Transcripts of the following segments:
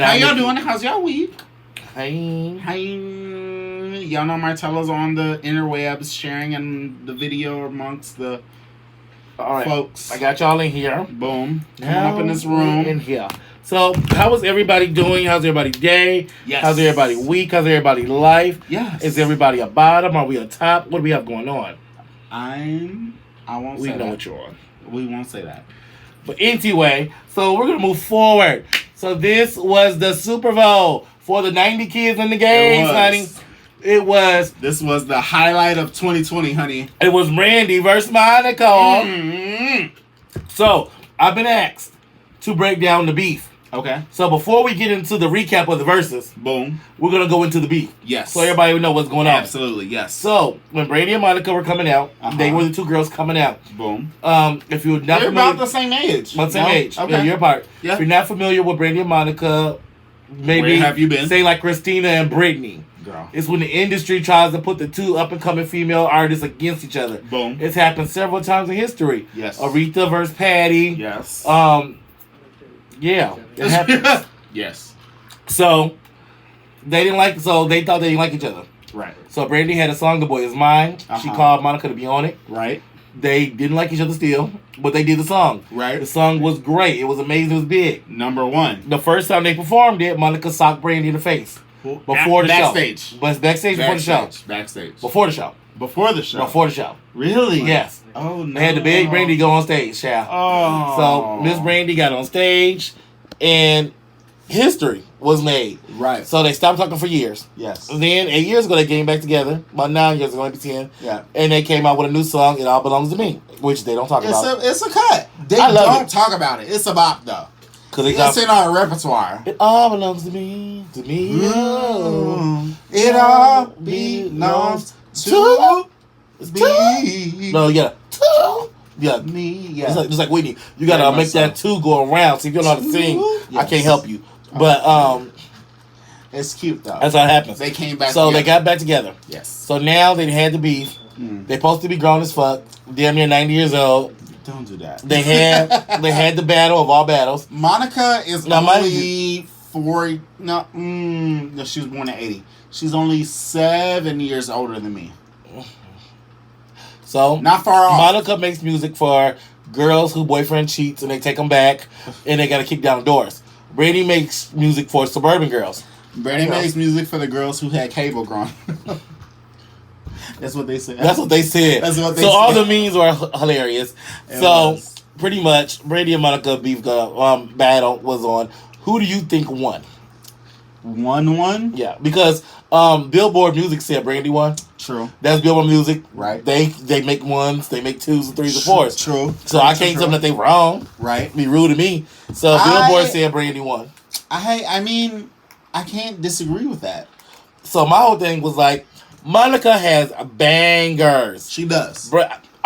How y'all doing? How's y'all week? Hey. Hi. Y'all know Martella's on the interwebs sharing and the video amongst the folks. I got y'all in here. Boom. Come on up in this room. In here. So, how was everybody doing? How's everybody's day? Yes. How's everybody week? How's everybody life? Yes. Is everybody a bottom? Are we a top? What do we have going on? I won't say that. We know what you're on. We won't say that. But anyway, so we're going to move forward. So this was the Super Bowl for the 90 kids in the game, honey. This was the highlight of 2020, honey. It was Brandy versus Monica. Mm-hmm. So, I've been asked to break down the beef. Okay. So before we get into the recap of the verses, boom, we're going to go into the beef. Yes. So everybody will know what's going on. Absolutely, yes. So, when Brandy and Monica were coming out, they were the two girls coming out. Boom. If you're not They're familiar, about the same age. About the same age. Okay. Yeah, you're apart. Yeah. If you're not familiar with Brandy and Monica, maybe where have you been? Say like Christina and Britney. Girl. It's when the industry tries to put the two up-and-coming female artists against each other. Boom. It's happened several times in history. Yes. Aretha versus Patty. Yes. Yeah. It happens. Yes. So, they thought they didn't like each other. Right. So, Brandy had a song, The Boy Is Mine. She called Monica to be on it. Right. They didn't like each other still, but they did the song. Right. The song was great. It was amazing. It was big. Number one. The first time they performed it, Monica socked Brandy in the face. Before the backstage. show. Backstage before the show. Backstage. Before the show. Before the show. Before the show. Really? Yes. Oh, no. They had to beg Brandy to go on stage, child. Oh. So, Miss Brandy got on stage, and history was made. Right. So, they stopped talking for years. Yes. And then, 8 years ago, they came back together. About 9 years ago, maybe 10. Yeah. And they came out with a new song, It All Belongs to Me, which they don't talk about. It's a cut. They don't talk about it. It's a bop, though. It's in our repertoire. It all belongs to me, to me. It all belongs to me. No, you gotta yeah, me. Yeah, just like Whitney, you gotta make that two go around. See if you don't know how to sing, I can't help you. But it's cute though. That's how it happens. They came back. So they got back together. Yes. So now they had the beef. They supposed to be grown as fuck. Damn near 90 years old. Don't do that. They had the battle of all battles. Monica is only 4. No, she was born in 80. She's only 7 years older than me. So not far off. Monica makes music for girls who boyfriend cheats and they take them back and they gotta kick down doors. Brandy makes music for suburban girls. Brandy makes music for the girls who had cable growing. That's what they said. That's what they said. So all the memes were hilarious. Pretty much, Brandy and Monica beef battle was on. Who do you think won? 1-1? Yeah, because Billboard Music said Brandy won. True. That's Billboard Music. Right. They make 1s, they make 2s and 3s and 4s. True. So I can't tell them that they wrong. Right. Be rude to me. So Billboard said Brandy won. I mean, I can't disagree with that. So my whole thing was like, Monica has bangers. She does.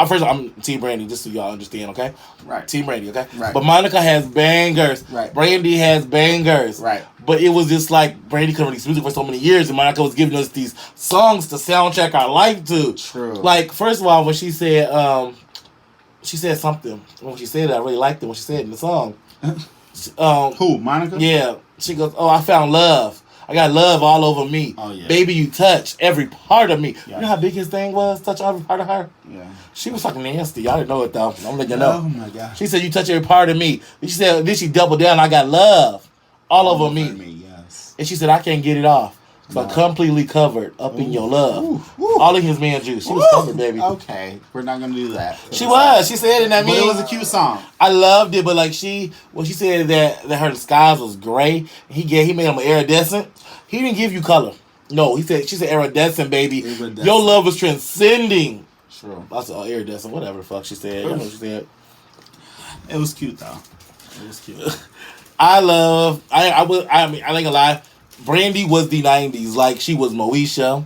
First, I'm Team Brandy, just so y'all understand, okay? Right. Team Brandy, okay? Right. But Monica has bangers. Right. Brandy has bangers. Right. But it was just like Brandy couldn't release music for so many years, and Monica was giving us these songs to soundtrack our life to. True. Like, first of all, when she said something. When she said it, I really liked it when she said it in the song. Who, Monica? Yeah. She goes, "Oh, I found love. I got love all over me. Oh, yeah. Baby, you touch every part of me." Yeah. You know how big his thing was? Touch every part of her? Yeah. She was fucking nasty. I didn't know it, though. I'm letting you know. Oh, my God. She said, "You touch every part of me." Then she doubled down. I got love all over me. Yes. And she said, "I can't get it off. So completely covered up in your love." All in his man juice. She was covered, baby. Okay. We're not going to do that. She was. She said it. But it was a cute song. I loved it, but like she said that her disguise was gray. He made him iridescent. He didn't give you color. No, she said iridescent, baby. Iridescent. Your love was transcending. True. I said, iridescent, whatever the fuck she said. You know what she said. It was cute though. It was cute. I ain't gonna lie. Brandy was the 90s. Like she was Moesha.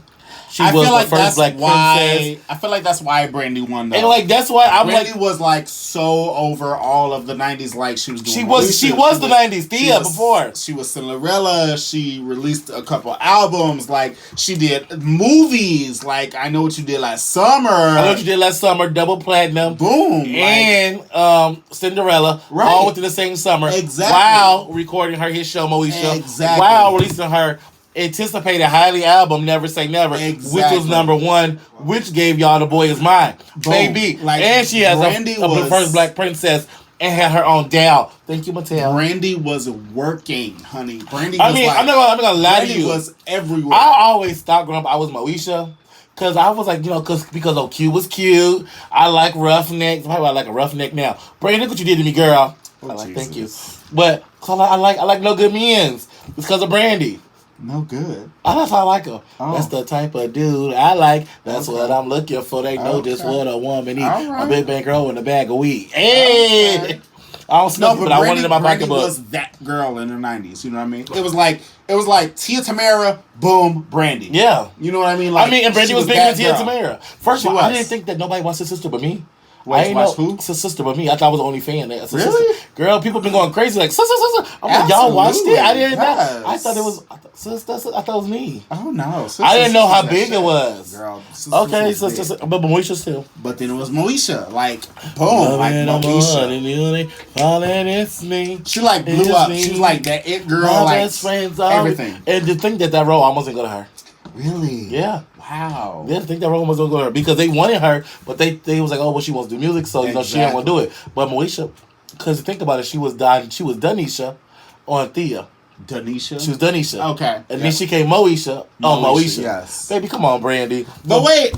She was the first black princess. I feel like that's why Brandy won though. And like that's why I'm Brandy like was like so over all of the 90s. Like she was doing. she was the 90s. Thea before. She was Cinderella. She released a couple albums. Like she did movies. Like I Know What You Did Last Summer. I Know What You Did Last Summer. Double platinum. Boom. And Cinderella. Right. All within the same summer. Exactly. While recording her hit show Moesha. Exactly. While releasing her anticipated highly album Never Say Never, Exactly. which was #1, which gave y'all The Boy Is Mine, Boom. baby. Like, and she has Brandy the was- first black princess and had her own Dow. Thank you, Mattel. Brandy was working, honey. Brandy. I was mean, like, I'm not gonna lie to Brandy you. was everywhere. I always thought growing up I was Moesha. Cause I was like, because OQ was cute. I like roughnecks. Why do I like a roughneck now? Brandy, look what you did to me, girl. Oh, I like, Jesus. thank you. But I like No Good Men's. It's because of Brandy. No good. That's how I like her. Oh. That's the type of dude I like. That's Okay. what I'm looking for. They know Okay. just what a woman eat. All right. A big bang girl and a bag of weed. Hey! Okay. I don't smoke, but I want it in my Brandy pocketbook. was that girl in the 90s. You know what I mean? It was like Tia Tamara, boom, Brandy. Yeah. You know what I mean? And Brandy she was bigger that than Tia girl. Tamara. First She of all, I was. didn't think that nobody watched her sister but me. Wait, I ain't watch know who? it's a sister but me. I thought I was the only fan. Really? Girl, people been going crazy like sister. I'm like, y'all watched it? I didn't know. Yes. I thought it was sister. I thought it was me. Oh no! I didn't know how Sister big that it shit. was. Girl, Sister Okay, was sister, big. but Moesha still. But then it was Moesha, like boom, like Moesha. It's me. She like blew It's up. me. She was like that it girl, My like best friends are everything. And to think that role almost didn't go to her. Really? Yeah. Wow. They didn't think that role was gonna go to her because they wanted her, but they was like, oh, well, she wants to do music, so she didn't want to do it. But Moesha, because think about it, she was Danisha on Thea. Danisha. She was Danisha. Okay. And then she came Moesha. Moesha. Yes. Baby, come on, Brandy. But wait.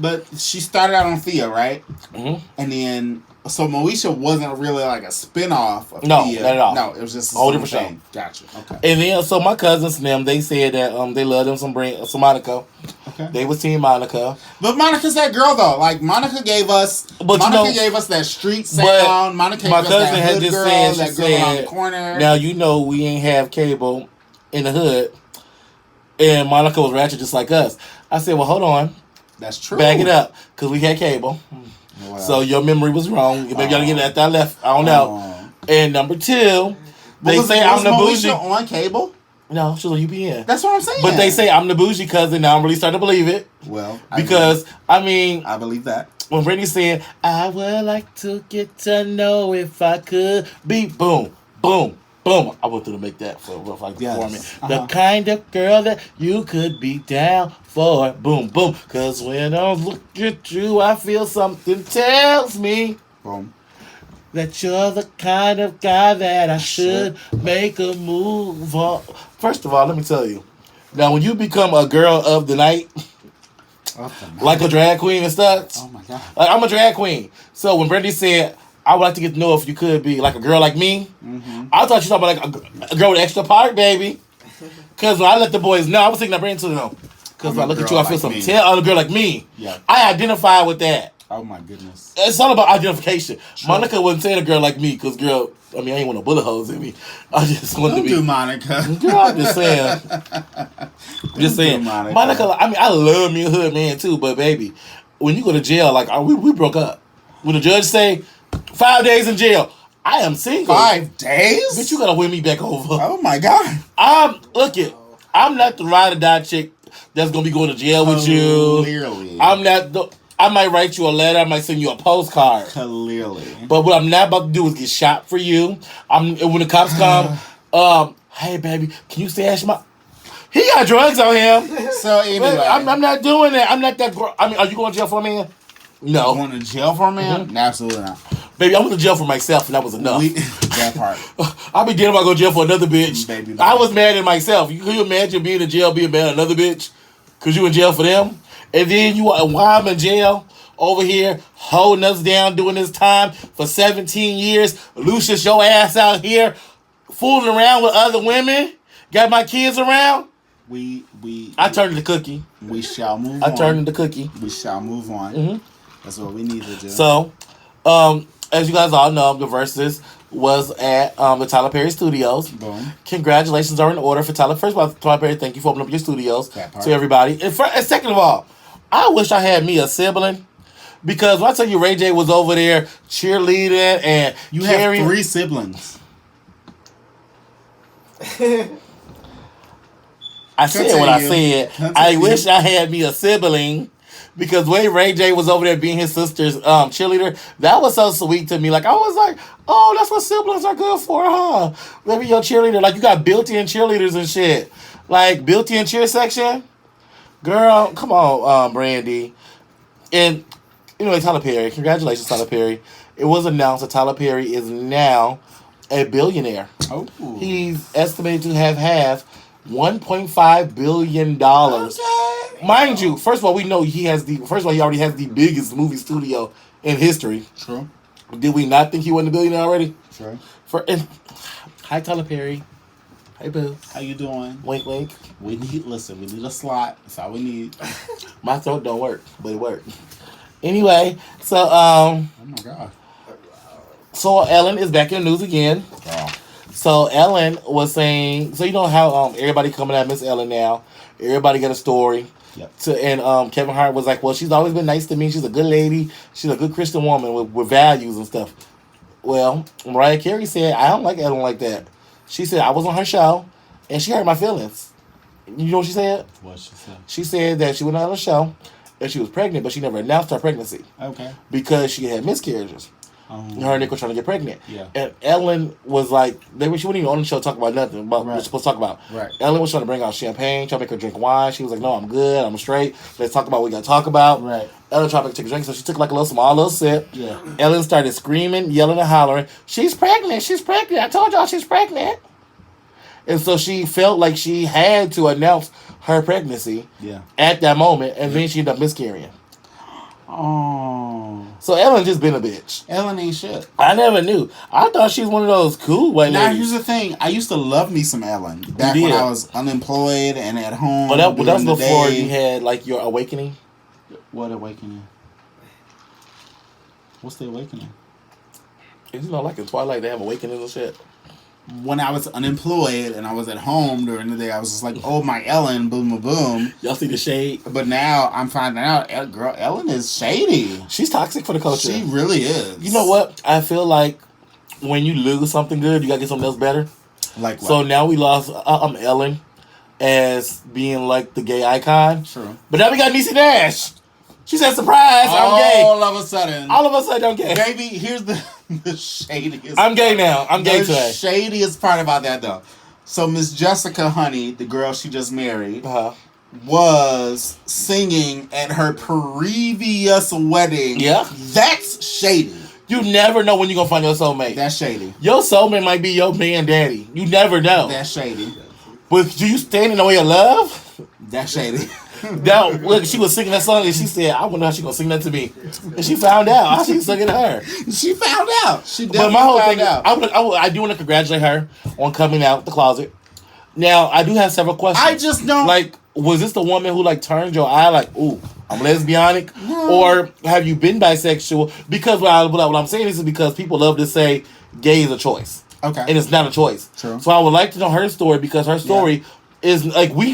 But she started out on Thea, right? Mhm. And then, so Moesha wasn't really like a spinoff of No, Thea. not at all. No, it was just a Whole same different thing. Gotcha. Okay. And then, so my cousins and them, they said that they love them some Monica. Okay. They was Team Monica. But Monica's that girl though. Like Monica gave us, gave us that street sound. Monica gave my us cousin that had hood just girl, said, that she girl around the said, corner. now we ain't have cable in the hood. And Monica was ratchet just like us. I said, well, hold on. That's true. Back it up. Because we had cable. Wow. So your memory was wrong. Maybe y'all get that left. I don't know. And number two, they say I'm the bougie. Moesha on cable? No, she was on UPN. That's what I'm saying. But they say I'm the bougie cousin. Now I'm really starting to believe it. Well, Because, I believe that. when Brittany said, I would like to get to know if I could be boom, boom, boom. I wanted to make that for me. The kind of girl that you could be down for. Boom, boom. Because when I look at you, I feel something tells me Boom. that you're the kind of guy that I should make a move on. First of all, let me tell you. Now, when you become a girl of the night, like a drag queen and stuff, Oh my God. like I'm a drag queen. So when Brandy said, I would like to get to know if you could be like a girl like me, I thought you were talking about like a girl with extra part, baby. Because when I let the boys know, I was thinking that Brandy to know. Because when I look at you, I feel something. Tell a girl like me. Yeah. I identify with that. Oh my goodness. It's all about identification. Monica wouldn't say a girl like me because, girl, I ain't want no bullet holes in me. I just wanted Don't to do be. Monica. Girl, I'm just saying. Just saying. Monica. Monica, I love me a hood man too, but baby, when you go to jail, like we broke up. When the judge say 5 days in jail, I am single. 5 days? Bitch, you gotta win me back over. Oh my God. I'm not the ride or die chick that's gonna be going to jail with you. Clearly. I might write you a letter. I might send you a postcard. Clearly. But what I'm not about to do is get shot for you. When the cops come, hey baby, can you stash my? He got drugs on him. So anyway, I'm not doing that. I'm not that. Are you going to jail for a man? No. Going to jail for a man? Absolutely not. Baby, I went to jail for myself, and that was enough. That part. I'll be damned if I go to jail for another bitch. Baby, no. I was mad at myself. Can you imagine being in jail, being mad at another bitch? Because you in jail for them? And then while I'm in jail, over here, holding us down, doing this time for 17 years, Lucius, your ass out here, fooling around with other women, got my kids around. I turned into Cookie. We shall move on. I turned into Cookie. We shall move on. That's what we need to do. So, as you guys all know, the Versus was at the Tyler Perry Studios. Boom. Congratulations are in order for Tyler. First of all, Tyler Perry, thank you for opening up your studios That part. to everybody. And second of all, I wish I had me a sibling. Because when I tell you Ray J was over there cheerleading and You carrying... have 3 siblings. I said what I said. Continue. I wish I had me a sibling. Because when Ray J was over there being his sister's cheerleader, that was so sweet to me. Like, I was like, oh, that's what siblings are good for, huh? Maybe your cheerleader. Like, you got built-in cheerleaders and shit. Like, built-in cheer section. Girl, come on, Brandy. And, anyway, Tyler Perry. Congratulations, Tyler Perry. It was announced that Tyler Perry is now a billionaire. Oh. He's estimated to have $1.5 billion. Okay. Mind you, first of all, we know he already has the biggest movie studio in history. True. Did we not think he wasn't a billionaire already? True. Hi, Tyler Perry. Hey, boo. How you doing? Wink, wink. We need a slot. That's all we need. My throat don't work, but it worked. Anyway, so Oh my god. so Ellen is back in the news again. Girl. So Ellen was saying, so you know how everybody coming at Miss Ellen now. Everybody got a story. Yep. And Kevin Hart was like, well, she's always been nice to me. She's a good lady. She's a good Christian woman with values and stuff. Well, Mariah Carey said, I don't like Ellen like that. She said, I was on her show, and she hurt my feelings. You know what she said? What she said? She said that she went on a show, and she was pregnant, but she never announced her pregnancy. Okay. Because she had miscarriages. Her and Nick were trying to get pregnant. Yeah. And Ellen was like, she wasn't even on the show talking about nothing about what Right. we're supposed to talk about. Right. Ellen was trying to bring out champagne, trying to make her drink wine. She was like, no, I'm good, I'm straight. Let's talk about what we got to talk about. Right. Ellen tried to take a drink, so she took like a small little sip. Yeah. Ellen started screaming, yelling, and hollering, she's pregnant, she's pregnant. I told y'all she's pregnant. And so she felt like she had to announce her pregnancy Yeah. at that moment, and then she ended up miscarrying. Oh. So Ellen just been a bitch. Ellen ain't shit. I never knew. I thought she was one of those cool white Now ladies. here's the thing. I used to love me some Ellen back You when did. I was unemployed and at home. But that was during the before day. you had like your awakening. What awakening? What's the awakening? You know, like in Twilight, they have awakenings and shit. When I was unemployed and I was at home during the day, I was just like, oh, my Ellen, boom, boom, boom. Y'all see the shade? But now I'm finding out, girl, Ellen is shady. She's toxic for the culture. She really is. You know what? I feel like when you lose something good, you gotta get something else better. Like what? So now we lost Ellen as being like the gay icon. True. But now we got Niecy Nash. She said, surprise, I'm gay. All of a sudden. All of a sudden, I'm gay. Baby, here's the shadiest. I'm gay now. I'm gay the today. shadiest part about that, though. So Miss Jessica Honey, the girl she just married, Uh-huh. was singing at her previous wedding. Yeah. That's shady. You never know when you're gonna find your soulmate. That's shady. Your soulmate might be your man daddy. You never know. That's shady. But do you stand in the way of love? That's shady. Now, look, she was singing that song and she said, I wonder how she gonna sing that to me. And she found out how she singing to her. She found out. She But definitely my whole found thing is, out. I do want to congratulate her on coming out the closet. Now, I do have several questions. I just don't. Like, was this the woman who, like, turned your eye like, ooh, I'm lesbianic? No. Or have you been bisexual? Because what I'm saying is because people love to say gay is a choice. Okay. And it's not a choice. True. So I would like to know her story because her story is, like, we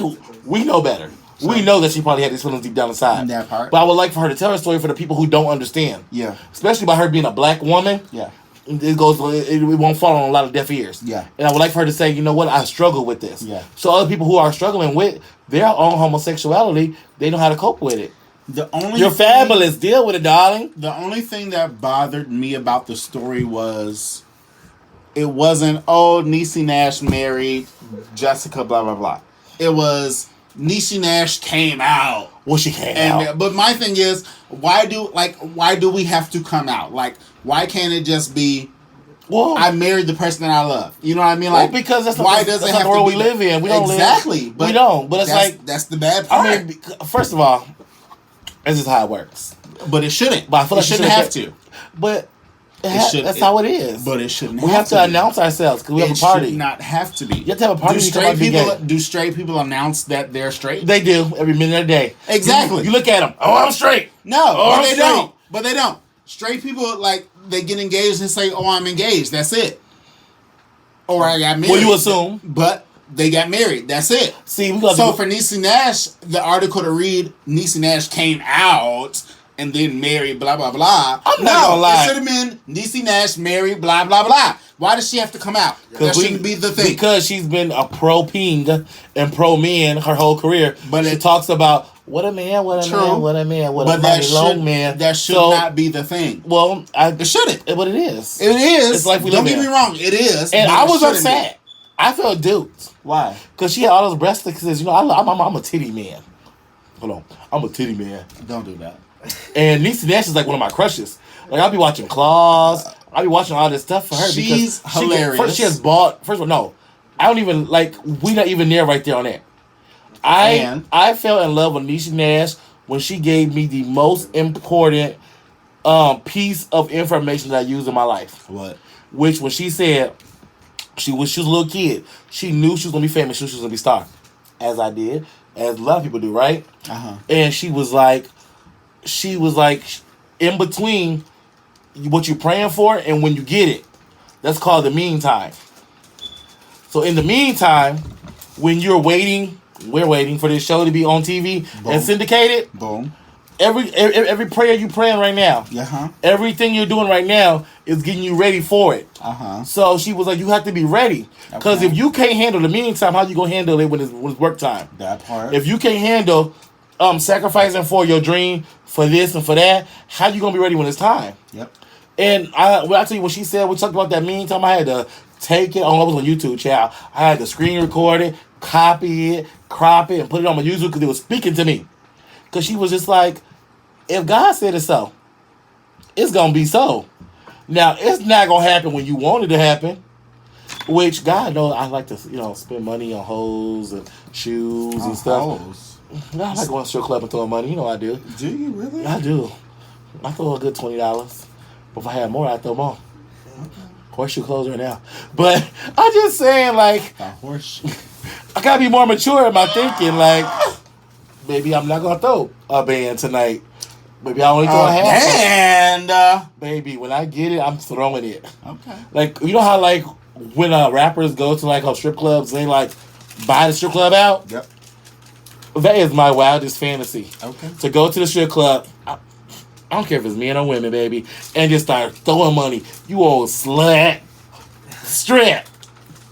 know better. We know that she probably had these feelings deep down inside. That part. But I would like for her to tell her story for the people who don't understand. Yeah. Especially by her being a black woman. Yeah. It won't fall on a lot of deaf ears. Yeah. And I would like for her to say, you know what, I struggle with this. Yeah. So other people who are struggling with their own homosexuality, they know how to cope with it. You're fabulous. Deal with it, darling. The only thing that bothered me about the story was it wasn't, oh, Niecy Nash married Jessica, blah, blah, blah. It was Niecy Nash came out. Well, she came out. But my thing is, why do we have to come out? Like, why can't it just be, Well, I married the person that I love? You know what I mean? well, Like, because that's why not, does that's it not have the world to we be live in. We don't exactly, live. We don't. But it's like, that's the bad part. I mean, first of all, this is how it works. but it shouldn't. But I feel like it shouldn't have to. But should- that's how it is. But it shouldn't. We have to announce ourselves because we have a party. Should not have to be. You have to have a party. Do to come out straight and be people? gay. Do straight people announce that they're straight? They do every minute of the day. Exactly. You look at them. Oh, I'm straight. No, Oh, but I'm they straight. don't. But they don't. Straight people, like, they get engaged and say, "Oh, I'm engaged." That's it. or I got married. Well, you assume. But they got married. That's it. See, we got so for Niecy Nash, the article to read, Niecy Nash came out and then married, blah, blah, blah. I'm not gonna lie. It should have been Niecy Nash married, blah, blah, blah. Why does she have to come out? That shouldn't be the thing. Because she's been a pro-ping and pro-men her whole career. But she talks about what a man, what a man, what a man, what a mighty long man. That should not be the thing. Well, it shouldn't. But it is. It is. It's like we Don't get me wrong. It is. And I was upset. I felt duped. Why? Because she had all those breast fixes. You know, I'm a titty man. Hold on. I'm a titty man. Don't do that. And Niecy Nash is like one of my crushes. Like, I'll be watching Claws. I'll be watching all this stuff for her. She's because hilarious. She has bought... First of all, no. I don't even... Like, we not even there right there on that. I fell in love with Niecy Nash when she gave me the most important piece of information that I used in my life. What? Which, when she said... She was a little kid. She knew she was going to be famous. She knew she was going to be a star. As I did. As a lot of people do, right? Uh-huh. And she was like, in between what you're praying for and when you get it. That's called the meantime. So in the meantime, when we're waiting for this show to be on TV and syndicated. Boom. Every prayer you praying right now. Uh-huh. Everything you're doing right now is getting you ready for it. Uh-huh. So she was like, you have to be ready. Because if you can't handle the meantime, how you going to handle it when it's work time? That part. If you can't handle sacrificing for your dream, for this and for that, how you going to be ready when it's time? Yep. And I tell you what she said, we talked about that meantime, I had to take it. Oh, it was on YouTube, child. I had to screen record it, copy it, crop it, and put it on my YouTube because it was speaking to me. Because she was just like, if God said it so, it's going to be so. Now, it's not going to happen when you want it to happen, which God knows I like to, spend money on hoes and shoes and stuff. Hoes? I like going to strip club and throwing money. You know I do. Do you really? I do. I throw a good $20. But if I had more, I'd throw more. Okay. Horseshoe clothes right now. But I'm just saying, like, a horseshoe. I got to be more mature in my thinking. Like, maybe I'm not going to throw a band tonight. Maybe I only throw a half. And baby, when I get it, I'm throwing it. Okay. Like, you know how, like, when rappers go to, like, strip clubs, they, like, buy the strip club out? Yep. That is my wildest fantasy. Okay. To go to the strip club, I don't care if it's men or women, baby, and just start throwing money. You old slut. Strip.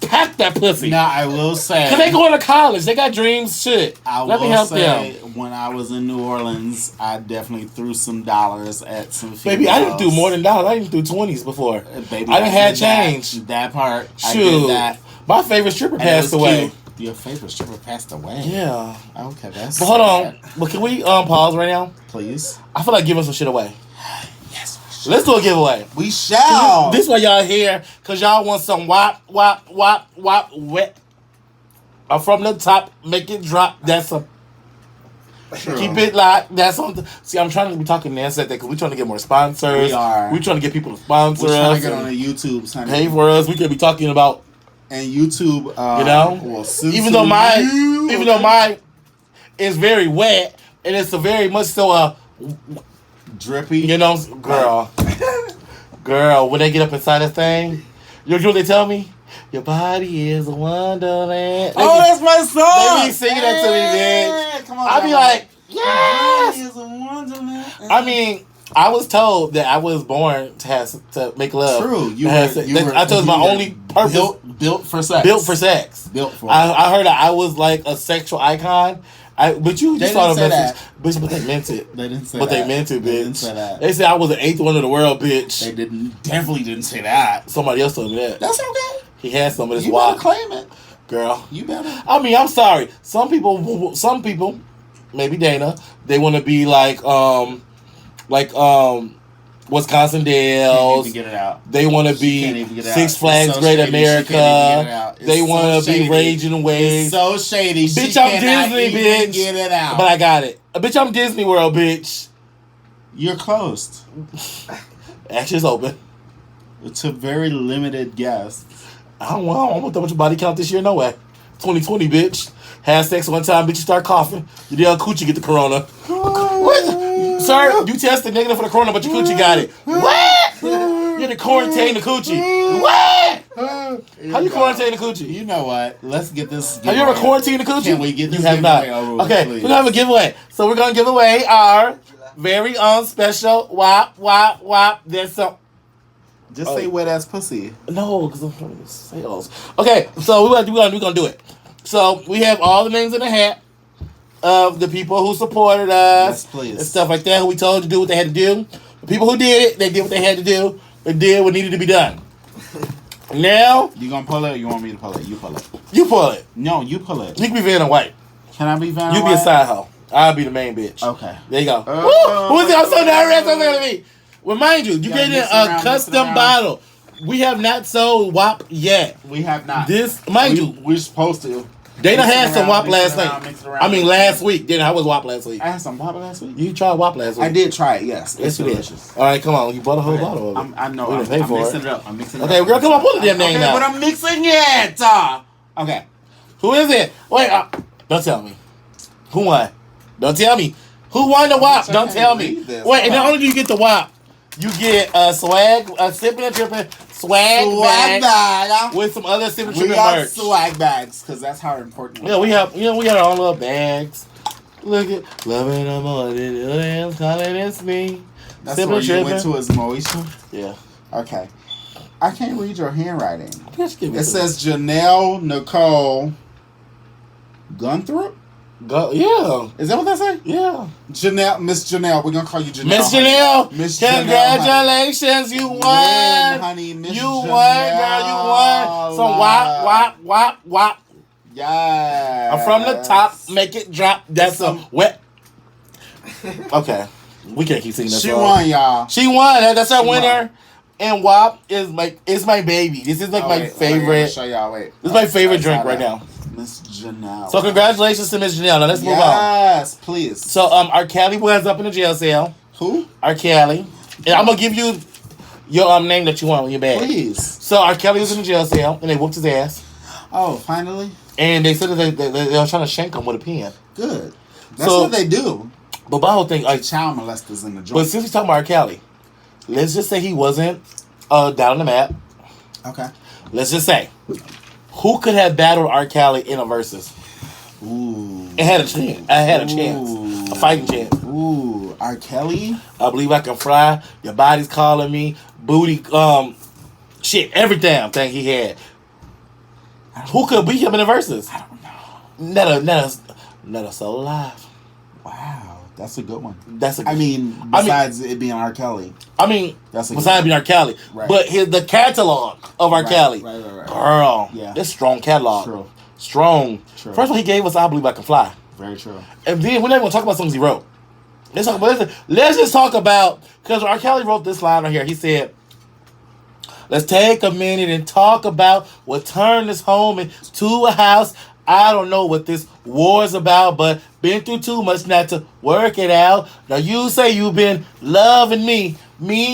Pack that pussy. Now, I will say... Because they going to college. They got dreams, shit. Let me help them. When I was in New Orleans, I definitely threw some dollars at some females. Baby, I didn't do more than dollars. I didn't do 20s before. Baby, I didn't have change. That part. Shoot. I did that. My favorite stripper passed away. Cute. Your favorite stripper passed away? Yeah. Okay, that's But hold on. But can we pause right now? Please. I feel like giving some shit away. Yes, we should. Let's do a giveaway. We shall. This is why y'all here, because y'all want some wop, wet. From the top, make it drop. That's a... True. Keep it locked. That's something. See, I'm trying to be talking Nancy because we're trying to get more sponsors. We are. We're trying to get people to sponsor us. We're trying to get on the YouTube. Honey. Pay for us. We could be talking about... And YouTube, even though mine is very wet and it's a very much so drippy. Girl, when they get up inside that thing, you know what they tell me? Your body is a wonderland. That's my song. They be singing that to me, bitch. Come on, I be like, yes. Your body is a wonderland. I mean, I was told that I was born to make love. True. I told it's my only purpose. Built for sex. Built for sex. Built for. I heard that I was like a sexual icon. But you just saw the message. Bitch, but they meant it. They didn't say but that. They meant it, bitch. They didn't say that. They said I was the 8th one in the world, bitch. They definitely didn't say that. Somebody else told me that. That's okay. He had some of this You wild. better claim it. Girl. You better. I mean, I'm sorry. Some people, maybe Dana, they want to be like Wisconsin Dells. Can't even get it out. They want to be Six Flags Great America. They want to be Raging Waves. It's so shady. Bitch, I'm Disney, bitch. Get it out. But I got it. Bitch, I'm Disney World, bitch. You're closed. Action's open. To very limited guests. I don't want that much body count this year, no way. 2020, bitch. Had sex one time, bitch, you start coughing. Your damn coochie get the corona. What? Sir, you tested negative for the corona, but your coochie got it. What? You had to quarantine the coochie. What? How you quarantine the coochie? You know what? Let's get this. Have you ever quarantined the coochie? Can we get this You have not. giveaway over with, Okay, please? we're gonna have a giveaway. So we're gonna give away our very own special wop wop wop. There's some. Just say wet ass pussy. No, because I'm trying to sales. Okay, so we're gonna do it. So we have all the names in the hat of the people who supported us, Yes, please. and stuff like that. Who we told to do what they had to do. The people who did it, they did what they had to do. They did what needed to be done. Now You gonna pull it or you want me to pull it? You pull it. you pull it. No, you pull it. You can be Vanna White. Can I be Vanna You be a White? side hoe. I'll be the main bitch. Okay. There you go. Oh, Woo! Who is it? I'm so nervous. I'm gonna be. Remind you, you Gotta get mix a around, mix custom around. bottle. We have not sold WAP yet. We have not. This, mind you, We're supposed to. Dana Mix it had some around, WAP mix it last around, night. mix it around, I mean, mix it last around. week. Dana, how was WAP last week? I had some WAP last week. You tried WAP last week. I did try it. Yes, Yes, it's you did. delicious. All right, come on. You bought a whole bottle of it. I know. We I'm, didn't pay I'm for mixing it. it up. I'm mixing it Okay, up. girl, come on, pull the damn name okay, out. but I'm mixing it. Okay. Who is it? Wait, don't tell me. Who won? Don't tell me. Who won the WAP? I Don't can't tell me. read this. Wait, and Hold not on. only do you get the WAP, you get a swag, a sipping and tripping swag Swag bag bag. with some other sipping and We tripping got merch. swag bags because that's how important. Yeah, we have our own little bags. Look at loving the morning, it's calling it's me. That's Sipping where and you tripping. went to is Moesha. Yeah. Okay. I can't read your handwriting. Just give me It some. says Janelle Nicole Gunthrop. Go. Yeah. Is that what that say? Yeah. Janelle, Miss Janelle. We're gonna call you Janelle. Miss honey. Janelle, Miss Janelle, congratulations, you won. honey, Miss You won, girl, you won. So wop, wop, wop, wop. Yeah. I'm from the top, make it drop. That's Some- a wet. Okay. We can't keep singing that She song. won, y'all. She won. That's our She winner. won. And WAP is my baby. This is like Oh, my wait, wait, favorite. I'll show y'all. Wait. This is my favorite That's drink how right that- now. Miss Janelle. So congratulations to Miss Janelle. Now let's move on. Yes, please. So R. Kelly was up in the jail cell. Who? R. Kelly. And I'm gonna give you your name that you want on your bag. Please. So R. Kelly was in the jail cell and they whooped his ass. Oh, finally. And they said that they were trying to shank him with a pen. Good. That's So- what they do. But my whole thing, like, Child molesters in the but joint. since we're talking about R. Kelly, let's just say he wasn't down on the map. Okay. Let's just say, who could have battled R. Kelly in a versus? Ooh. It had a chance. I had a chance. Ooh. A fighting chance. Ooh. R. Kelly? I believe I can fly. Your body's calling me. Booty, shit, every damn thing he had. Who could beat him in the verses? I don't know. Not a soul alive. Wow. That's a good one. That's a. I mean, besides it being R. Kelly. That's a besides being R. Kelly, Right. but the catalog of R. Right, Kelly, right. girl, Yeah. that's strong catalog. True. Strong. True. First of all, he gave us "I Believe I Can Fly," Very true. and then we're not going to talk about songs he wrote. Let's just talk about, because R. Kelly wrote this line right here. He said, "Let's take a minute and talk about what turned this home into a house. I don't know what this war's about, but been through too much not to work it out. Now you say you've been loving me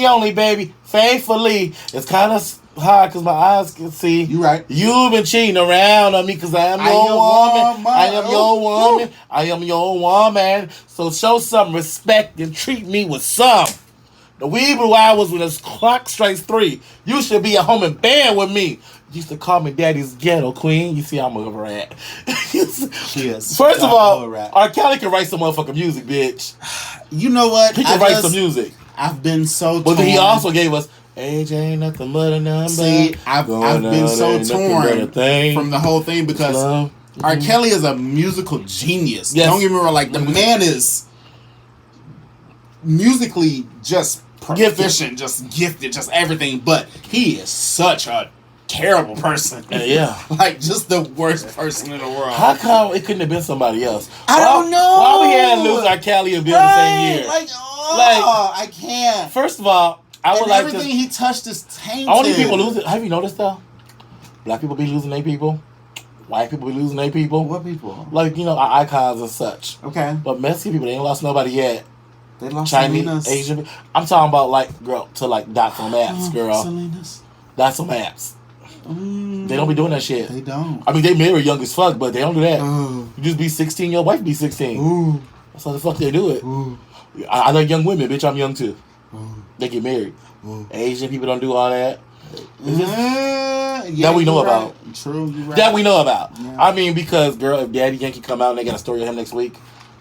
only, baby, faithfully. It's kind of hard because my eyes can see. You right. You've been cheating around on me because I am I your am woman. woman. I am your Ooh, woman. I am your woman. So show some respect and treat me with some. The wee blue hours when the clock strikes 3, you should be at home in bed with me. Used to call me daddy's ghetto queen. You see, I'm over at. She is. First of all, Rat. R. Kelly can write some motherfucking music, bitch. You know what? He can write some music. I've been so But then he torn. also gave us age ain't nothing but a number. See, I've been so Ain't nothing but a torn thing. from the whole thing because Love. R. Kelly is a musical genius. Yes. Don't get me wrong, like the man is musically just proficient, just gifted, just everything, but he is such a terrible person. Yeah. Like just the worst person in the world. How come it couldn't have been somebody else? I don't know. Why we had to lose R. Kelly and Bill the same year? Like, I can't. First of all, I would And like everything to. he touched is tainted. Only people losing. Have you noticed though? Black people be losing their people. White people be losing their people. What people? Like, our icons and such. Okay. But Mexican people, they ain't lost nobody yet. They lost Chinese, Selena's. Asian. I'm talking about dots on maps, girl. Selena's. Dots on maps. They don't be doing that shit. They don't. I mean, they marry young as fuck, but they don't do that. Ooh. You just be 16, your wife be 16. Ooh. That's how the fuck they do it. Ooh. I like young women, bitch. I'm young too. Ooh. They get married. Ooh. Asian people don't do all that. That we know about. True, you right. That we know about. Yeah. I mean, because girl, if Daddy Yankee come out and they got a story of him next week,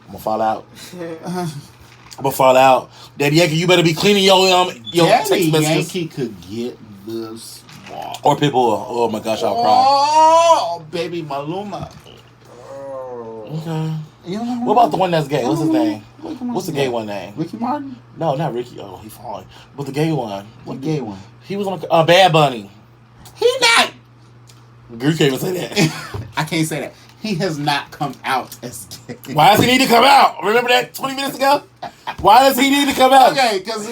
I'm gonna fall out. I'm gonna fall out. Daddy Yankee, you better be cleaning your text Daddy messages. Yankee could get this. Or people. Oh my gosh, I'll cry. Oh, baby Maluma. Okay. You don't know What about the one that's gay? What's his name? What's What's the gay one name? Ricky Martin? No, not Ricky. Oh, he's falling. But the gay one. What gay one? He was on Bad Bunny. He not. You can't even say that. I can't say that. He has not come out as gay. Why does he need to come out? Remember that 20 minutes ago? Why does he need to come out? Okay, because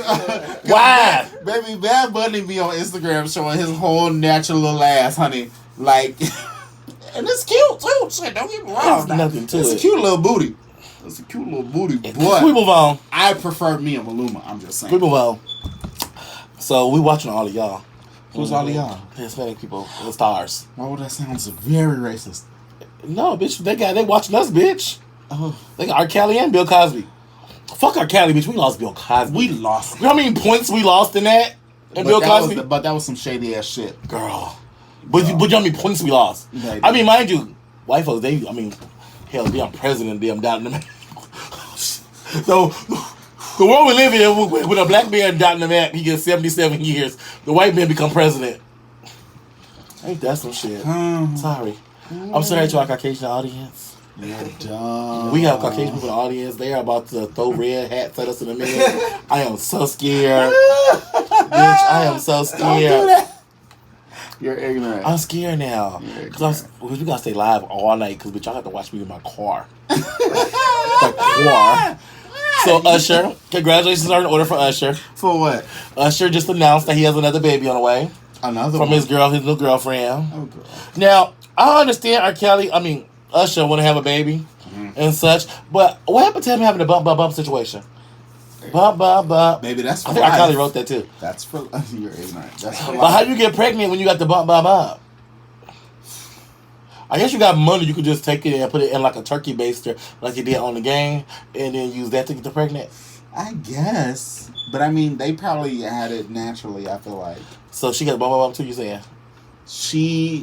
Why? Baby Bad Bunny be on Instagram showing his whole natural little ass, honey. Like, and it's cute too. Shit, don't get me wrong. There's nothing to it's it. a cute little booty. It's a cute little booty. We But move on. I prefer me and Maluma. I'm just We saying. move on. So we watching all of y'all. Who's all of y'all? The Hispanic people, the stars. Why would that sound so very racist? No, bitch, they watching us, bitch. Oh, They got R. Kelly and Bill Cosby. Fuck R. Kelly, bitch. We lost Bill Cosby. we lost. You know how many points we lost in that? And Bill Cosby? But that was some shady ass shit. Girl. But you know how many points we lost? Yeah, I mean, mind you, white folks, hell, damn president, damn down in the So, the world we live in, with a black man dot in the map, he gets 77 years. The white man become president. Ain't that some shit? Sorry. I'm sorry to our Caucasian audience. You're dumb. We have Caucasian people in the audience. They are about to throw red hats at us in a minute. I am so scared. Bitch, I am so Don't do scared. that. You're ignorant. I'm scared now. Because we gotta stay live all night because bitch, y'all have to watch me in my car. The car. So Usher, congratulations are in order for Usher. For what? Usher just announced that he has another baby on the way Another from one. his new girlfriend. Oh, girl. Now, I understand Usher want to have a baby and such, but what happened to him having a bump situation? Bump. Baby, that's for I think R. life. Kelly wrote that too. That's for you're ignorant. That's for But how life. you get pregnant when you got the bump? I guess you got money. You could just take it and put it in like a turkey baster, like you did on the game, and then use that to get the pregnant. I guess, but I mean, they probably had it naturally. I feel like So she got bump too. You saying?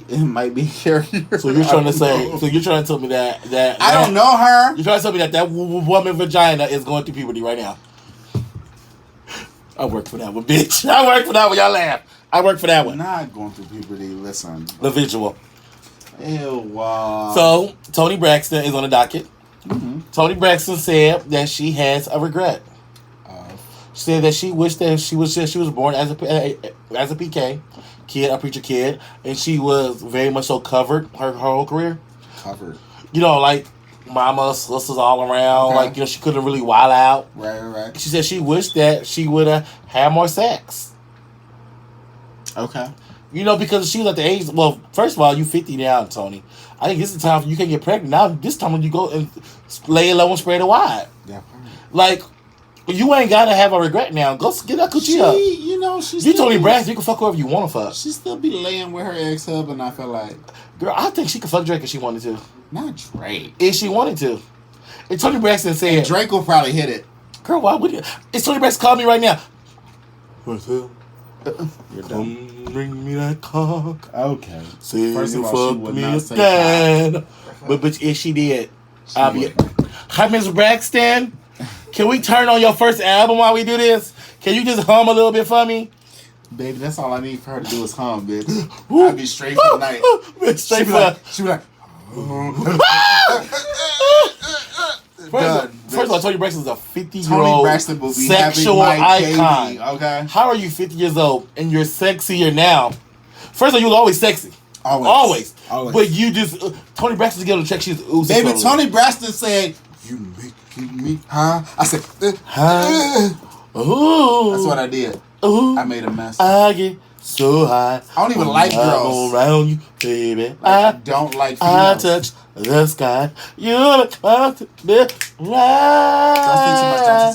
it might be carrier. So you're trying to say? So you're trying to tell me that I don't know her. You're trying to tell me that woman vagina is going through puberty right now? I work for that one, bitch. I work for that one. Y'all laugh. I work for that one. Not going through puberty. Listen. The visual. Ew. Wow. So Toni Braxton is on the docket. Mm-hmm. Toni Braxton said that she has a regret. She said that she wished that she was born as a PK kid, a preacher kid, and she was very much so covered her whole career. Covered. You know, like mama, sisters all around. Okay. Like, you know, she couldn't really wild out. Right. She said she wished that she would have had more sex. Okay. You know, because she was at the age. Well, first of all, you 50 now, Tony. I think this is the time you can get pregnant. Now, this time when you go and lay it low and spread it wide. Yeah. Like, you ain't gotta have a regret now. Go get that coochie up. You know, she's You Toni Braxton, you can fuck whoever you want to fuck. She still be laying with her ex-husband. I feel like Girl, I think she could fuck Drake if she wanted to. not Drake. If she wanted to. If Toni Braxton said, Drake will probably hit it. girl, why would you? If Toni Braxton called me right now. What's up? You're dumb. Come bring me that cock. Okay. Say First you of all, she fuck would me not say again. But if she did, I'll be. would. Hi, Miss Braxton. Can we turn on your first album while we do this? Can you just hum a little bit for me? Baby, that's all I need for her to do is hum, bitch. I'd be straight for the night. Bitch, straight She be like, First of all, Toni Braxton is a 50-year-old Toni Braxton will be sexual having my icon. baby, okay? How are you 50 years old and you're sexier now? First of all, you were always sexy. Always. But you just Toni Braxton's getting on the check. She's oozing. Baby, slowly. Toni Braxton said, "You making me huh?" I said, Ooh. That's what I did. Ooh. I made a mess. I get so high. I don't even like girls. Around you, baby. I don't like I females. touch the sky. You're about to be right.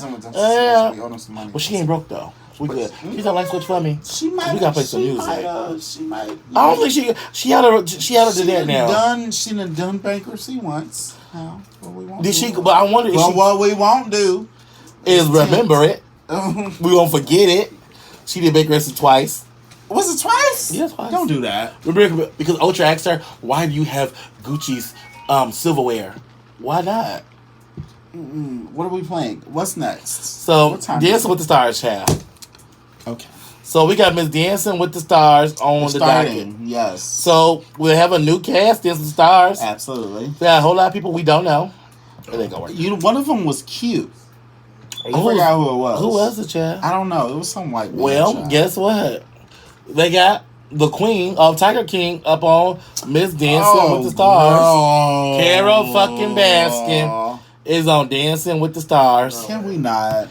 Don't say too much. We owe them some money. Well, she ain't broke though. We good. She's got light switch for me. She might. We gotta play some she music. She might. I don't think she had her to that now. She done done bankruptcy once. How? What we won't Did do. she? But I wonder if But she what we won't do is remember it. is We won't forget it. She did bankruptcy twice. Was it twice? Yeah, twice. Don't do that. Remember, because Ultra asked her, why do you have Gucci's silverware? Why not? What are we playing? What's next? So, What time Dancing with the Stars, child. Okay. So, we got Miss Dancing with the Stars on the docket. Starting. Yes. So, we'll have a new cast, Dancing with the Stars. Absolutely. We got a whole lot of people we don't know. It ain't gonna work. One of them was cute. I Who forgot who it was. Who was it, child? I don't know. It was some white man. Well, child. guess what? They got the queen of Tiger King up on Miss Dancing with the Stars. Girl. Carol fucking Baskin is on Dancing with the Stars. Can we not?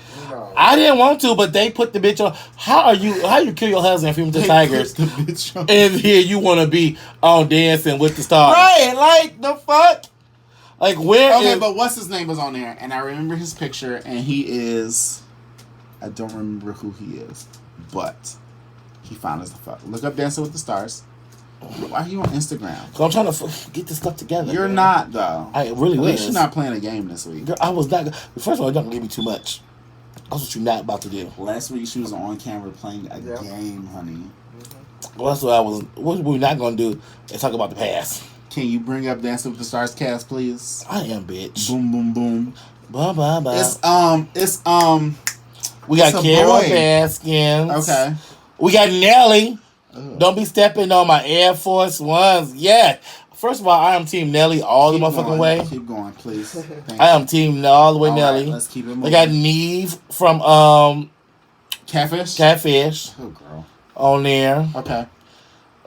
I didn't want to, but they put the bitch on. How you kill your husband and feed him to They tigers, put the bitch on. and here you want to be on Dancing with the Stars? Right, like the fuck. Like where Okay, is- but what's his name was on there, and I remember his picture, and he is. I don't remember who he is, but he found us the fuck. Look up Dancing with the Stars. Why are you on Instagram? I'm trying to get this stuff together. You're man. not though. I really At least was. you're not playing a game this week. Girl, I was not. First of all, you're not gonna give me too much. That's what you're not about to do. Last week she was on camera playing a game, honey. Well, that's what I was. What we're not gonna do is talk about the past. Can you bring up Dancing with the Stars cast, please? I am, bitch. Boom, boom, boom. Bye, bye, bye. It's We got it's a Carol boy. Baskins. Okay. We got Nelly. Ugh. Don't be stepping on my Air Force Ones. Yeah. First of all, I am Team Nelly all the Keep motherfucking going. way. Keep going, please. Thank I you. am Team all the way All Nelly. right, let's keep it moving. They got Neve from Catfish. Catfish Oh, girl. on there. Okay.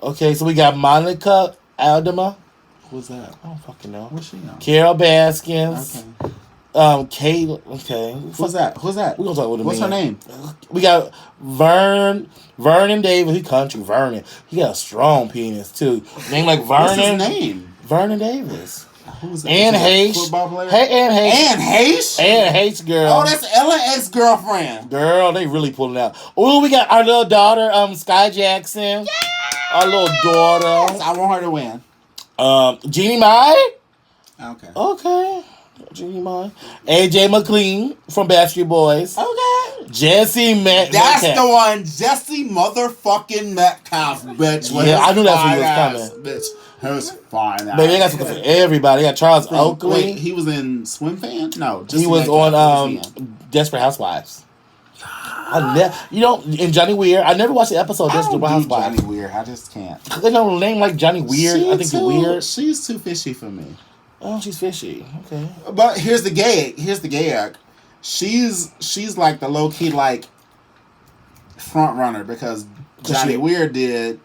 Okay, so we got Monica Aldema. Who's that? I don't fucking know. What's she on? Carol Baskins. Okay. Kate. Okay. Who's that? Who's that? We gonna talk with him. What's her name? We got Vernon Davis. He country Vernon. He got a strong penis too. Name like What's his Vernon. name? Vernon Davis. Who's that? Anne Is that a Heche. Football player? Hey, Anne Heche. Anne Heche? Anne Heche, girl. Oh, that's Ella ex-girlfriend. Girl, they really pulling out. Oh, we got our little daughter, Sky Jackson. Our little daughter. I want her to win. Jeannie Mai. Okay. Okay. Jeannie Mai. AJ McLean from Backstreet Boys. Okay. Jesse That's Metcalf. the one, Jesse motherfucking Metcalf, bitch. with Yeah, his I knew that's who fine was ass, coming. Bitch, his fine ass. Baby, they got something for everybody. They got Charles Oakley. Wait, he was in Swim Fan? No, just He was Metcalf. on Who's he in? Desperate Housewives. In Johnny Weir. I never watched the episode of I Desperate don't do Housewives. Johnny Weir. I just can't. They don't name like Johnny Weird. I think you're weird. She's too fishy for me. Oh, she's fishy. Okay. But here's the gay act. She's like the low key like front runner because Johnny Weir did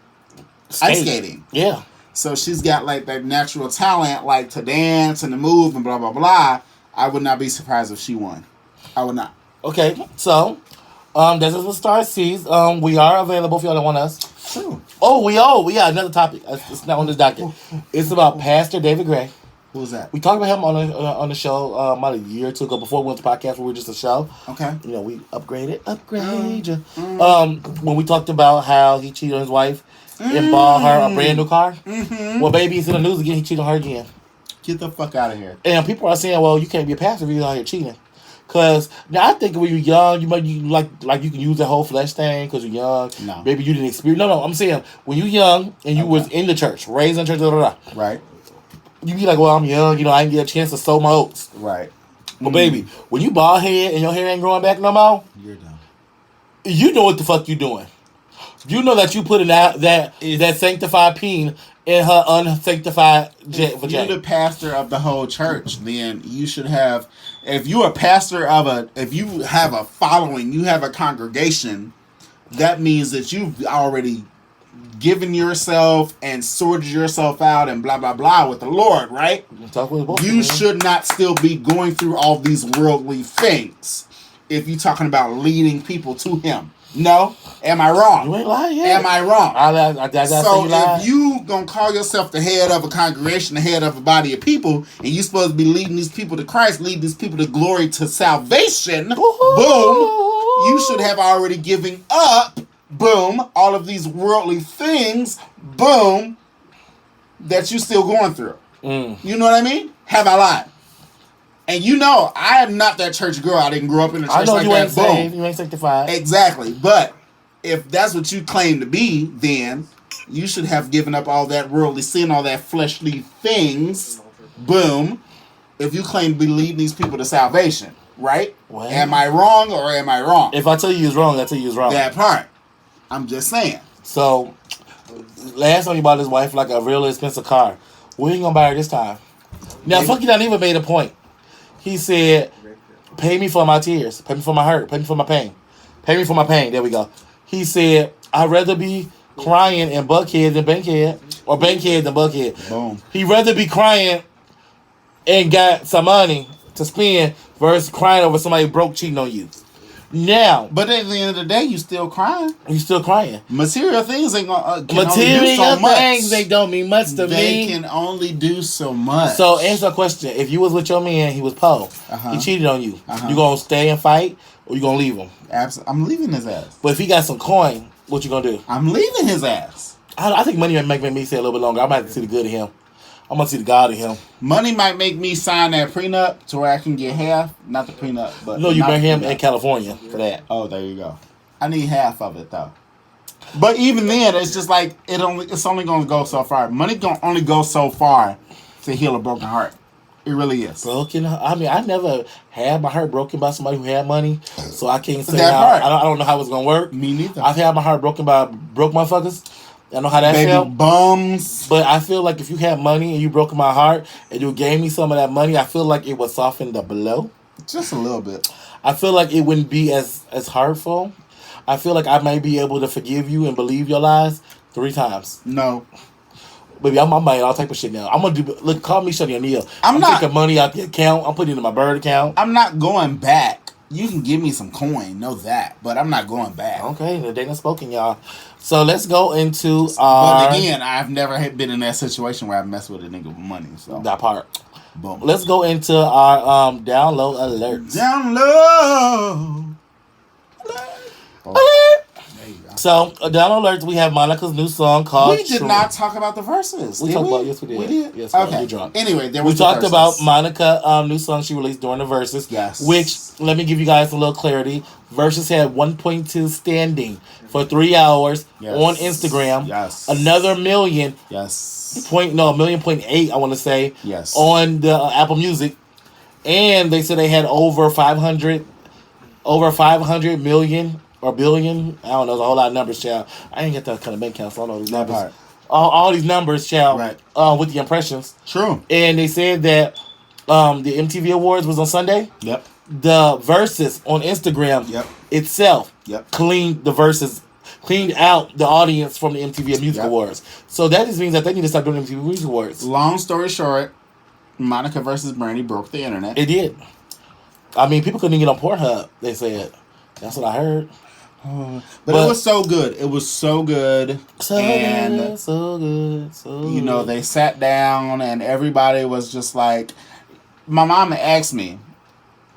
ice skating. Yeah. So she's got like that natural talent like to dance and to move and blah blah blah. I would not be surprised if she won. I would not. Okay. So, this is what Star sees. We are available if y'all don't want us. True. We got another topic. It's not on this docket. It's about Pastor David Gray. Who's that? We talked about him on the show about a year or two ago before we went to podcast. We were just a show. Okay. You know, we upgrade you. When we talked about how he cheated on his wife and bought her a brand new car. Mm-hmm. Well, baby, he's in the news again. He cheated on her again. Get the fuck out of here. And people are saying, well, you can't be a pastor if you're out here cheating. Cause now I think when you're young, you can use the whole flesh thing because you're young. No. Maybe you didn't experience. No. I'm saying when you're young and you was in the church, raised in church, Right. you be like, well, I'm young. You know, I didn't get a chance to sow my oats. Right. But baby, when you bald head and your hair ain't growing back no more, You're done. you know what the fuck you doing. You know that you putting out that sanctified peen in her unsanctified If vagina. you're the pastor of the whole church, then you should have. If you're a pastor if you have a following, you have a congregation, that means that you've already given yourself and sorted yourself out and blah blah blah with the Lord, right? You should not still be going through all these worldly things if you're talking about leading people to Him. No, am I wrong? You ain't lying yet. Am I wrong? I So if you gonna call yourself the head of a congregation, the head of a body of people, and you supposed to be leading these people to Christ, lead these people to glory, to salvation, boom, you should have already given up, boom, all of these worldly things, boom, that you still going through. You know what I mean? Have I lied? And you know, I am not that church girl. I didn't grow up in a church I know like you that. ain't saved. You ain't sanctified. Exactly. But if that's what you claim to be, then you should have given up all that worldly sin, all that fleshly things. Boom. If you claim to be leading these people to salvation, right? Well, am I wrong or am I wrong? If I tell you it's wrong, I tell you it's wrong. That part. I'm just saying. So, last time he bought his wife like a real expensive car. We ain't gonna buy her this time. Now, Funky Don even made a point. He said, pay me for my tears. Pay me for my hurt. Pay me for my pain. Pay me for my pain. There we go. He said, I'd rather be crying in Buckhead than Bankhead. Or Bankhead than Buckhead. Boom. He'd rather be crying and got some money to spend versus crying over somebody broke cheating on you. Now, but at the end of the day, you still crying. You still crying. Material things ain't gonna can material only do so much. Things they don't mean much to me. They can only do so much. So answer a question: if you was with your man, he was poor, he cheated on you. You gonna stay and fight, or you gonna leave him? Absolutely, I'm leaving his ass. But if he got some coin, what you gonna do? I'm leaving his ass. I think money might make me stay a little bit longer. I might have to see the good in him. I'm gonna see the God in him. Money might make me sign that prenup to where I can get half. Not the prenup, but no, you bring him in California for that. Oh, there you go. I need half of it though. But even then, it's just like it's only gonna go so far. Money gonna only go so far to heal a broken heart. It really is. Broken. I mean, I never had my heart broken by somebody who had money, so I can't say that how. part. I don't know how it's gonna work. Me neither. I've had my heart broken by broke motherfuckers. I know how that Baby felt. bums. But I feel like if you had money and you broke my heart and you gave me some of that money, I feel like it would soften the blow. Just a little bit. I feel like it wouldn't be as hurtful. I feel like I may be able to forgive you and believe your lies 3 times. No. Baby, I'm buying all type of shit now. I'm gonna do. Look, call me Shady O'Neal. I'm not taking money out the account. I'm putting it in my bird account. I'm not going back. You can give me some coin, know that, but I'm not going back. Okay, the day not spoken, y'all. So let's go into our. But again, I've never been in that situation where I mess with a nigga with money. So that part. Boom. Let's go into our download alerts. Download. So, download alerts. We have Monica's new song called. We did not talk about the verses. We talked about yes, we did. We did. Yes, okay. You're drunk. Anyway, there was we talked about Monica new song she released during the verses. Yes. Which let me give you guys a little clarity. Verses had 1.2 standing for 3 hours on Instagram. Yes. Another million. Yes. 1.8 I want to say. Yes. On the Apple Music, and they said they had over 500 million. Or billion, I don't know. There's a whole lot of numbers, child. I ain't get that kind of bank account, so I don't know these numbers. All these numbers, child, right. With the impressions. True. And they said that the MTV Awards was on Sunday. Yep. The verses on Instagram itself cleaned out the audience from the MTV Music Awards. So that just means that they need to start doing MTV Music Awards. Long story short, Monica versus Brandy broke the internet. It did. I mean, people couldn't even get on Pornhub, they said. That's what I heard. But it was so good. It was so good. So good. You know, they sat down and everybody was just like, my mom asked me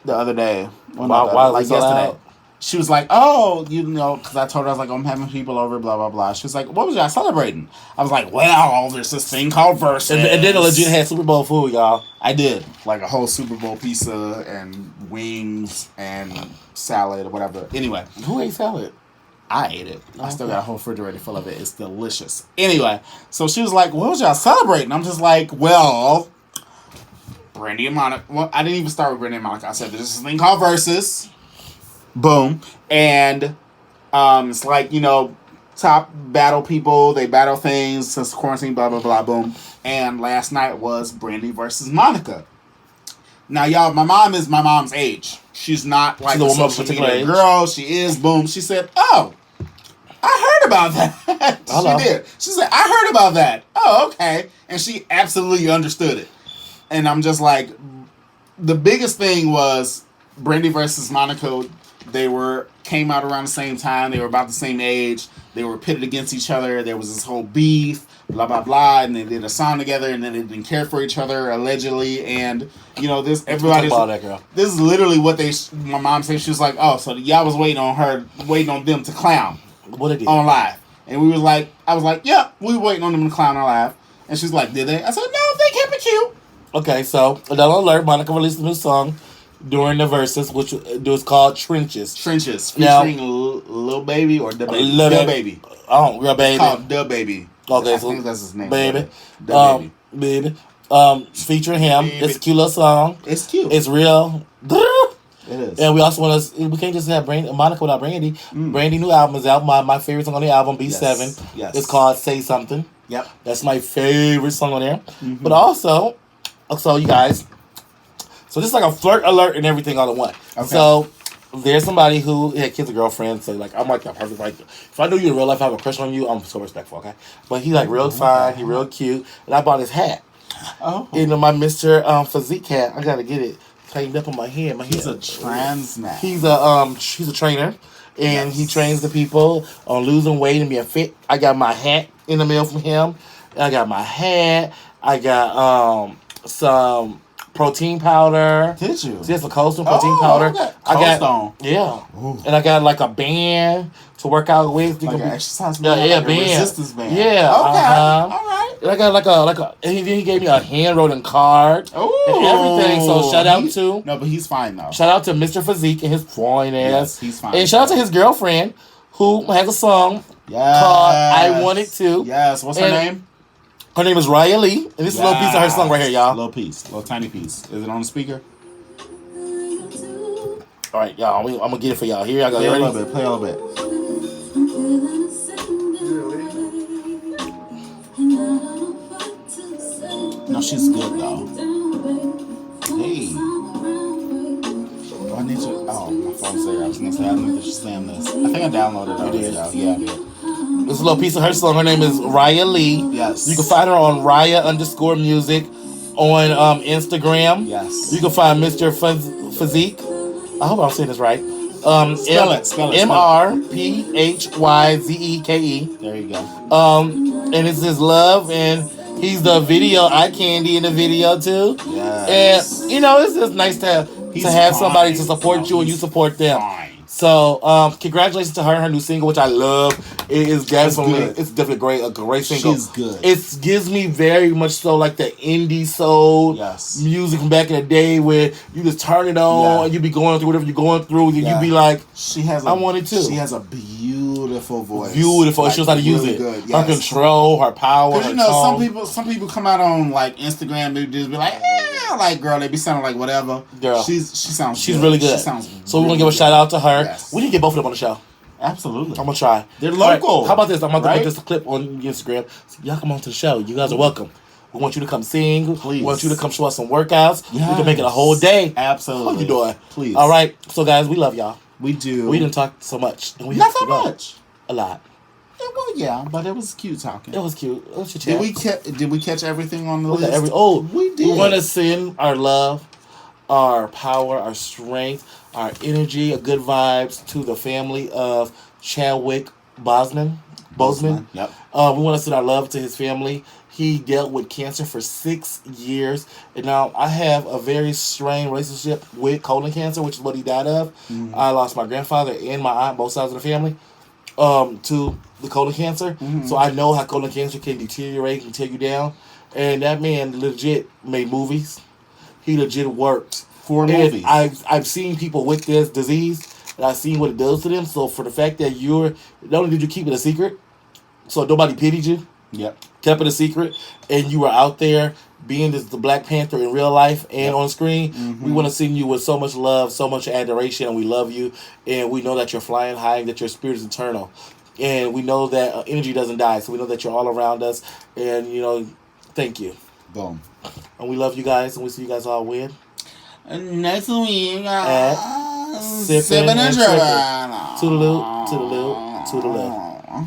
the other day, like yesterday. She was like, oh, you know, because I told her, I was like, I'm having people over, blah, blah, blah. She was like, what was y'all celebrating? I was like, well, there's this thing called Versus. And then I legit had Super Bowl food, y'all. I did. Like a whole Super Bowl pizza and wings and salad or whatever. Anyway. Who ate salad? I ate it. I still got a whole refrigerator full of it. It's delicious. Anyway, so she was like, what was y'all celebrating? I'm just like, well, Brandy and Monica. Well, I didn't even start with Brandy and Monica. I said, there's this thing called Versus. Boom. And it's like, you know, top battle people. They battle things since quarantine, blah, blah, blah, boom. And last night was Brandy versus Monica. Now, y'all, my mom is my mom's age. She's not like a social media girl. She is, boom. She said, oh, I heard about that. She did. She said, I heard about that. Oh, okay. And she absolutely understood it. And I'm just like, the biggest thing was Brandy versus Monica. They came out around the same time. They were about the same age. They were pitted against each other. There was this whole beef, blah, blah, blah. And they did a song together, and then they didn't care for each other, allegedly. And, you know, this is literally what my mom said. She was like, oh, so y'all was waiting on them to clown. What they did? On live. And I was like, yeah, we were waiting on them to clown on live. And she's like, did they? I said, no, they kept it cute. Okay, so, another alert. Monica released a new song during the verses, which was called Trenches. Trenches Now- featuring Lil Baby or Da Baby. Lil Da Baby. Baby. Oh, real It's baby. called Da Baby. Okay, I so think that's his name. baby. Da Baby. Baby. Featuring him. Baby. It's a cute little song. It's cute. It's real. It is. And we also want to. We can't just have Monica without Brandy. Brandy new album is out. My favorite song on the album, B7. Yes. It's called "Say Something." Yep. That's my favorite song on there. But also, you guys. So this is like a flirt alert and everything all in one. Okay. So there's somebody who had kids or girlfriends. So like I'm like that perfect. Like if I knew you in real life, I have a crush on you. I'm so respectful. Okay. But he like real fine. He real cute. And I bought his hat. Oh. You know my Mr. Physique hat. I gotta get it tightened up on my head. He's a trans man. He's a trainer, and he trains the people on losing weight and being fit. I got my hat in the mail from him. I got my hat. I got some protein powder. Did you? Yes, a Cold Stone protein Oh, powder. okay. I Cold got Stone. yeah, Ooh. and I got like a band to work out with. You Like can an be- exercise Yeah, band? yeah, like a band. resistance band. Yeah, Okay. uh-huh. All right. And I got like a, and he gave me a handwritten card Ooh. and everything. So shout out to. No, but he's fine though. Shout out to Mr. Physique and his fine ass. Yes, he's fine. And shout out to his girlfriend who has a song Yes. called I Wanted To. Yes. What's her And- name? Her name is Raya Lee. And this is a little piece of her song right here, y'all. Little piece. Little tiny piece. Is it on the speaker? All right, y'all. I'm going to get it for y'all. Here I go. Play You a ready? little bit. Play a little bit. No, she's good though. Hey. I need to. Oh, my phone's there. I was gonna say I need to slam this. I think I downloaded it. You did? Though. Yeah, I did. This is a little piece of her song. Her name is Raya Lee. Yes. You can find her on Raya_music on Instagram. Yes. You can find Mr. Physique. I hope I'm saying this right. Spell it. MRPHYZEKE. There you go. And it's his love, and he's the video eye candy in the video too. Yes. And you know, it's just nice to He's have somebody to fine. support No, you and you he's support them. Fine. So, congratulations to her and her new single, which I love. It is definitely, good. it's definitely a great single. She's good. It gives me very much so like the indie soul Yes. music from back in the day where you just turn it on Yeah. and you be going through whatever you're going through, and Yeah. you be like, She has. I wanted to. She has a beautiful voice. beautiful. Like, She knows how to use really it. Good. Her Yes. control, her power, Because her you know, tone. some people come out on like Instagram, they just be like, like girl, they be sounding like whatever. Girl. she sounds. She's good. really good. She sounds. So we're really gonna give a good. shout out to her. Yes. We need to get both of them on the show. Absolutely. I'm gonna try. They're All right, local. how about this? I'm gonna right? put this clip on Instagram. So y'all come on to the show. You guys are welcome. We want you to come sing. Please. We want you to come show us some workouts. We can make it a Yes. whole day. Absolutely. How you doing? Please. All right. So guys, we love y'all. We do. We didn't talk so much. And we Not have to that go. much. A lot. Yeah, well, yeah, but it was cute talking. It was cute. It was Did we catch everything on the Look at list? we did. want to send our love, our power, our strength, our energy, good vibes to the family of Chadwick Boseman. Yep. We want to send our love to his family. He dealt with cancer for 6 years, and now I have a very strained relationship with colon cancer, which is what he died of. I lost my grandfather and my aunt, both sides of the family, to the colon cancer. So I know how colon cancer can deteriorate and tear you down. And that man legit made movies. He legit worked. For And movies. I've seen people with this disease, and I've seen what it does to them. So for the fact that not only did you keep it a secret, so nobody pitied you, Yep. kept it a secret, and you were out there being the Black Panther in real life and on screen. We want to send you with so much love, so much adoration, and we love you, and we know that you're flying high and that your spirit is eternal, and we know that energy doesn't die, so we know that you're all around us, and thank you, Boom. and we love you guys, and we see you guys all win. And next week, At Sippin' and Sippin' and Trippin'. Trippin'. Toodaloo, toodaloo, toodaloo.